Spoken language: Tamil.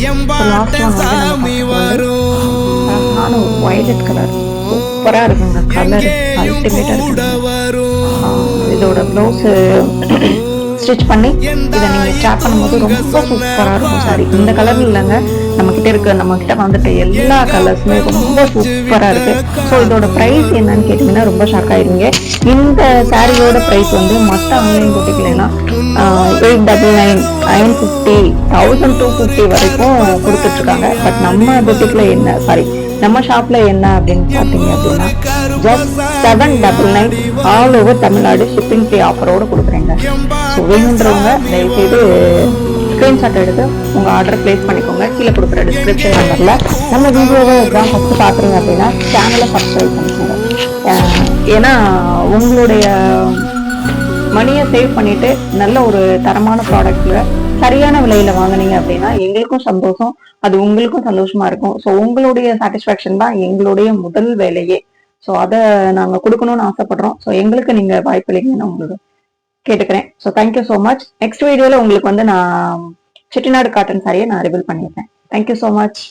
லாஸ்ட் ஒன் வந்து அழகான ஒரு வயலட் கலர் சூப்பரா இருக்குங்க. கலர் அல்டிமேட்டா இருக்கு. இதோட ப்ளவுஸ் ஸ்டிச் பண்ணி இதை நீங்க ஸ்டார்ட் பண்ணும்போது ரொம்ப சூப்பரா இருக்கும் சாரி. இந்த கலர் இல்லைங்க, நம்ம கிட்ட வந்துட்டு எல்லா கலர்ஸுமே ரொம்ப சூப்பரா இருக்கு. ஸோ இதோட பிரைஸ் என்னன்னு கேட்டீங்கன்னா ரொம்ப ஷாக் ஆயிருங்க. இந்த சாரியோட பிரைஸ் வந்து மற்ற ஆன்லைன் பொட்டிக்லாம் 899, 950, 1250 வரைக்கும் கொடுத்துட்டு இருக்காங்க. பட் நம்ம பொட்டிக்ல என்ன சாரி நம்ம ஷாப்ல என்ன அப்படின்னு பாத்தீங்க அப்படின்னா just 799 all over Tamil Nadu shipping free ஆஃபரோட கொடுக்குறேங்க. ஸோ வேணுன்றவங்க தயவுசெய்து ஸ்கிரீன்ஷாட் எடுத்து உங்க ஆர்டர் பிளேஸ் பண்ணிக்கோங்க. கீழே கொடுக்குற டிஸ்கிரிப்ஷன் நம்பர்ல. நம்ம வீடியோவை தான் ஃபர்ஸ்ட் பாக்குறீங்க அப்படின்னா சேனலை சப்ஸ்கிரைப் பண்ணிக்கோங்க. ஏன்னா உங்களுடைய மணியை சேவ் பண்ணிட்டு நல்ல ஒரு தரமான ப்ராடக்ட்ல சரியான விலையில வாங்கினீங்க அப்படின்னா எங்களுக்கும் சந்தோஷம், அது உங்களுக்கும் சந்தோஷமா இருக்கும். ஸோ உங்களுடைய சாட்டிஸ்பாக்சன் தான் எங்களுடைய முதல் வேலையே. ஸோ அதை நாங்கள் கொடுக்கணும்னு ஆசைப்படுறோம். ஸோ எங்களுக்கு நீங்க வாய்ப்பளிங்கன்னு உங்களுக்கு கேட்டுக்கிறேன். So thank you so much. Next வீடியோல உங்களுக்கு வந்து நான் செட்டிநாடு காட்டன் சாரியை நான் ரிவீல் பண்ணியிருக்கேன். Thank you so much.